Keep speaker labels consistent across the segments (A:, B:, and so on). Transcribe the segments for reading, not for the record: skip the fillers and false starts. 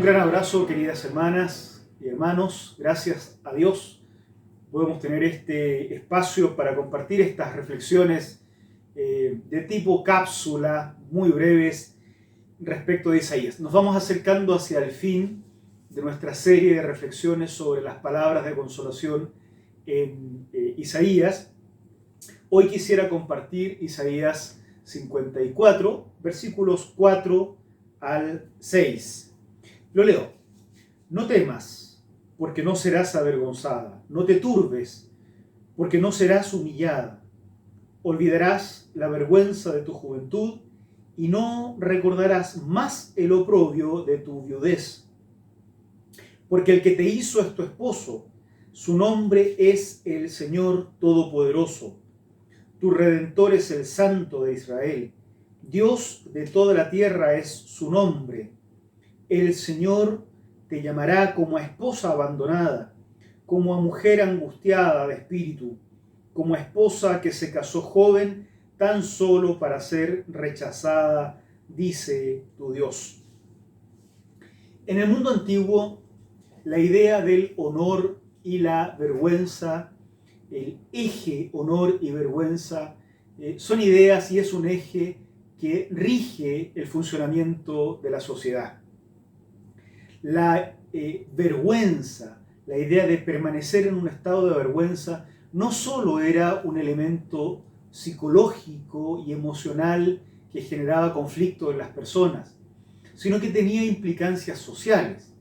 A: gran abrazo, queridas hermanas y hermanos. Gracias a Dios podemos tener este espacio para compartir estas reflexiones de tipo cápsula, muy breves, respecto de Isaías. Nos vamos acercando hacia el fin de nuestra serie de reflexiones sobre las palabras de consolación en Isaías. Hoy quisiera compartir Isaías 54, versículos 4 al 6. Lo leo. No temas, porque no serás avergonzada. No te turbes, porque no serás humillada. Olvidarás la vergüenza de tu juventud y no recordarás más el oprobio de tu viudez. Porque el que te hizo es tu esposo, su nombre es el Señor Todopoderoso. Tu Redentor es el Santo de Israel. Dios de toda la tierra es su nombre. El Señor te llamará como a esposa abandonada, como a mujer angustiada de espíritu, como a esposa que se casó joven tan solo para ser rechazada, dice tu Dios. En el mundo antiguo, la idea del honor y la vergüenza, el eje honor y vergüenza, son ideas y es un eje que rige el funcionamiento de la sociedad. La vergüenza, la idea de permanecer en un estado de vergüenza, no solo era un elemento psicológico y emocional que generaba conflicto en las personas, sino que tenía implicancias sociales.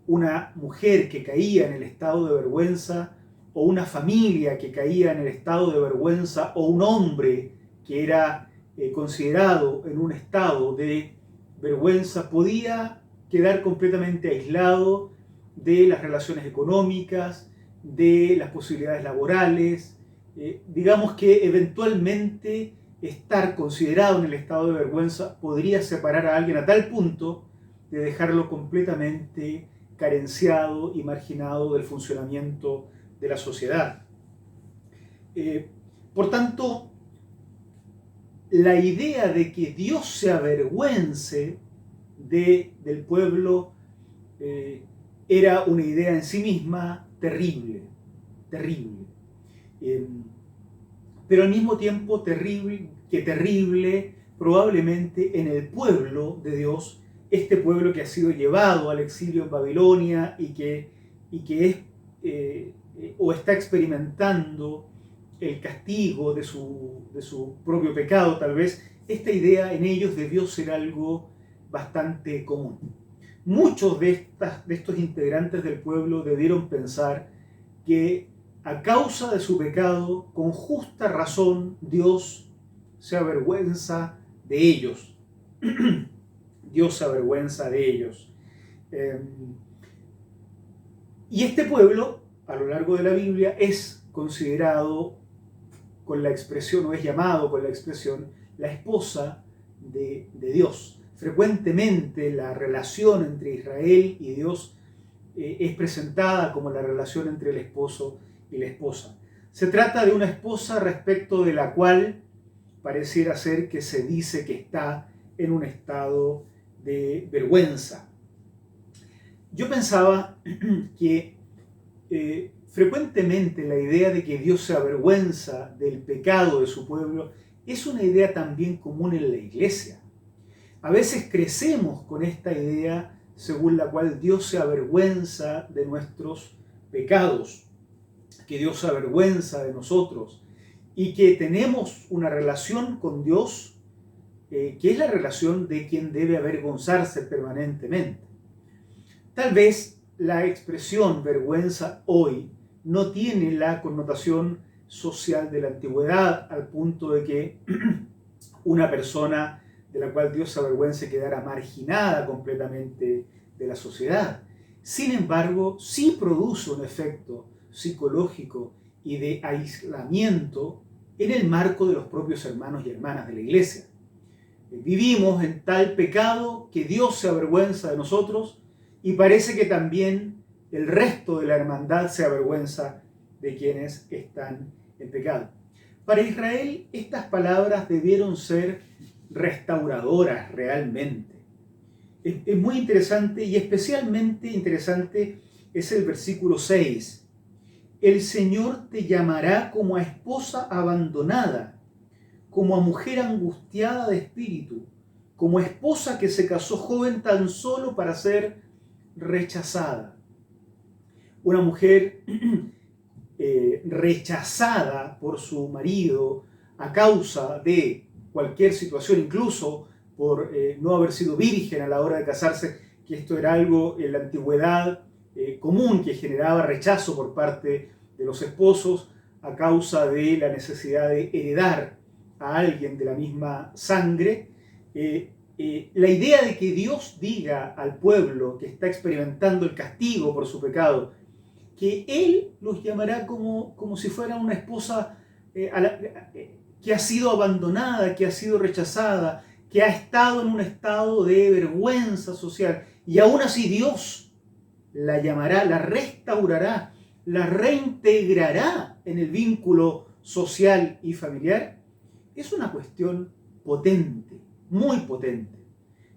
A: Una mujer que caía en el estado de vergüenza, o una familia que caía en el estado de vergüenza, o un hombre que era considerado en un estado de vergüenza, podía quedar completamente aislado de las relaciones económicas, de las posibilidades laborales. Digamos que eventualmente estar considerado en el estado de vergüenza podría separar a alguien a tal punto de dejarlo completamente carenciado y marginado del funcionamiento de la sociedad. Por tanto, la idea de que Dios se avergüence del pueblo era una idea en sí misma terrible. Pero al mismo tiempo terrible probablemente en el pueblo de Dios, este pueblo que ha sido llevado al exilio en Babilonia y que es o está experimentando el castigo de su propio pecado. Tal vez esta idea en ellos debió ser algo bastante común. Muchos de estos integrantes del pueblo debieron pensar que a causa de su pecado, con justa razón, Dios se avergüenza de ellos. Dios se avergüenza de ellos. Y este pueblo, a lo largo de la Biblia, es considerado con la expresión, o es llamado con la expresión, la esposa de Dios. Frecuentemente la relación entre Israel y Dios es presentada como la relación entre el esposo y la esposa. Se trata de una esposa respecto de la cual pareciera ser que se dice que está en un estado de vergüenza. Yo pensaba que frecuentemente la idea de que Dios se avergüenza del pecado de su pueblo es una idea también común en la iglesia. A veces crecemos con esta idea según la cual Dios se avergüenza de nuestros pecados, que Dios se avergüenza de nosotros y que tenemos una relación con Dios que es la relación de quien debe avergonzarse permanentemente. Tal vez la expresión vergüenza hoy no tiene la connotación social de la antigüedad al punto de que una persona de la cual Dios se avergüence quedara marginada completamente de la sociedad. Sin embargo, sí produce un efecto psicológico y de aislamiento en el marco de los propios hermanos y hermanas de la iglesia. Vivimos en tal pecado que Dios se avergüenza de nosotros y parece que también el resto de la hermandad se avergüenza de quienes están en pecado. Para Israel, estas palabras debieron ser restauradoras realmente. es muy interesante, y especialmente interesante es el versículo 6. El Señor te llamará como a esposa abandonada, como a mujer angustiada de espíritu, como esposa que se casó joven tan solo para ser rechazada. Una mujer rechazada por su marido a causa de cualquier situación, incluso por no haber sido virgen a la hora de casarse, que esto era algo en la antigüedad común, que generaba rechazo por parte de los esposos a causa de la necesidad de heredar a alguien de la misma sangre. La idea de que Dios diga al pueblo que está experimentando el castigo por su pecado, que Él los llamará como si fuera una esposa que ha sido abandonada, que ha sido rechazada, que ha estado en un estado de vergüenza social, y aún así Dios la llamará, la restaurará, la reintegrará en el vínculo social y familiar, es una cuestión potente, muy potente.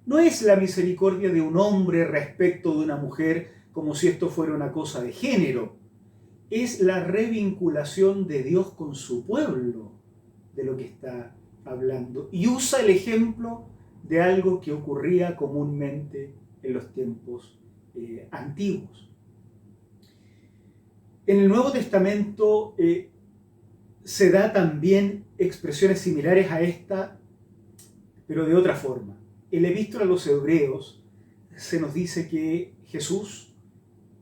A: No es la misericordia de un hombre respecto de una mujer como si esto fuera una cosa de género. Es la revinculación de Dios con su pueblo de lo que está hablando. Y usa el ejemplo de algo que ocurría comúnmente en los tiempos antiguos. En el Nuevo Testamento se da también expresiones similares a esta, pero de otra forma. En la Epístola a los Hebreos se nos dice que Jesús,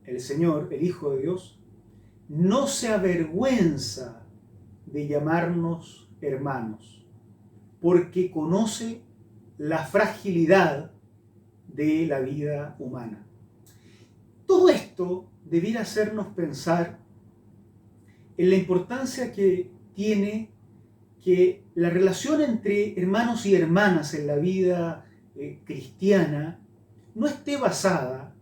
A: el Señor, el Hijo de Dios, no se avergüenza de llamarnos hermanos, porque conoce la fragilidad de la vida humana. Todo esto debiera hacernos pensar en la importancia que tiene que la relación entre hermanos y hermanas en la vida cristiana no esté basada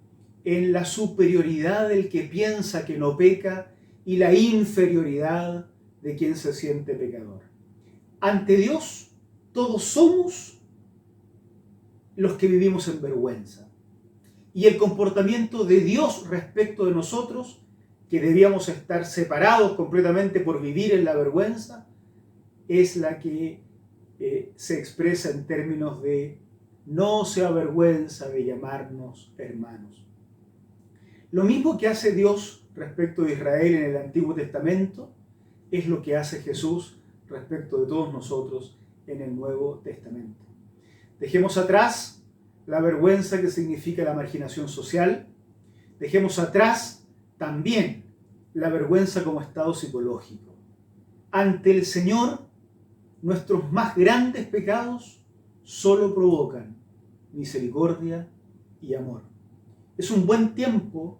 A: en la superioridad del que piensa que no peca y la inferioridad de quien se siente pecador. Ante Dios, todos somos los que vivimos en vergüenza. Y el comportamiento de Dios respecto de nosotros, que debíamos estar separados completamente por vivir en la vergüenza, es la que se expresa en términos de no se avergüenza de llamarnos hermanos. Lo mismo que hace Dios respecto de Israel en el Antiguo Testamento es lo que hace Jesús respecto de todos nosotros en el Nuevo Testamento. Dejemos atrás la vergüenza que significa la marginación social. Dejemos atrás también la vergüenza como estado psicológico. Ante el Señor, nuestros más grandes pecados solo provocan misericordia y amor. Es un buen tiempo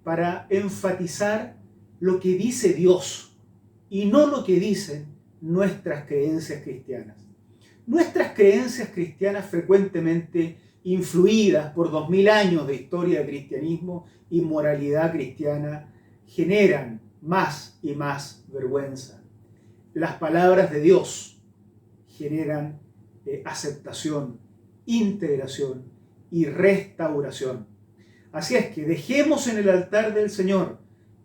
A: para enfatizar lo que dice Dios y no lo que dicen nuestras creencias cristianas. Nuestras creencias cristianas, frecuentemente influidas por 2000 años de historia de cristianismo y moralidad cristiana, generan más y más vergüenza. Las palabras de Dios generan aceptación, integración y restauración. Así es que dejemos en el altar del Señor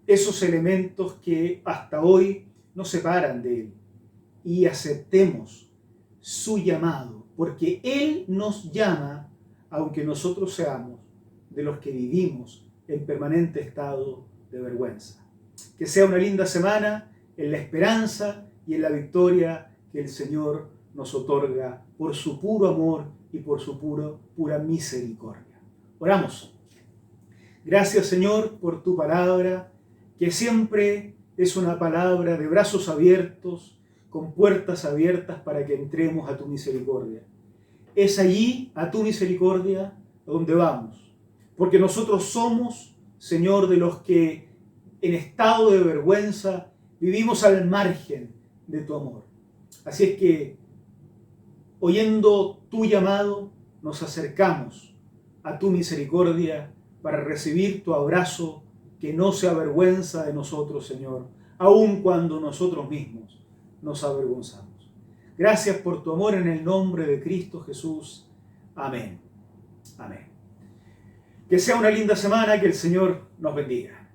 A: esos elementos que hasta hoy nos separan de Él y aceptemos su llamado, porque Él nos llama, aunque nosotros seamos de los que vivimos en permanente estado de vergüenza. Que sea una linda semana en la esperanza y en la victoria que el Señor nos otorga por su puro amor y por su pura misericordia. Oramos. Gracias, Señor, por tu palabra, que siempre es una palabra de brazos abiertos, con puertas abiertas para que entremos a tu misericordia. Es allí, a tu misericordia, a donde vamos, porque nosotros somos, Señor, de los que en estado de vergüenza vivimos al margen de tu amor. Así es que, oyendo tu llamado, nos acercamos a tu misericordia para recibir tu abrazo que no se avergüenza de nosotros, Señor, aun cuando nosotros mismos nos avergonzamos. Gracias por tu amor en el nombre de Cristo Jesús. Amén. Amén. Que sea una linda semana, que el Señor nos bendiga.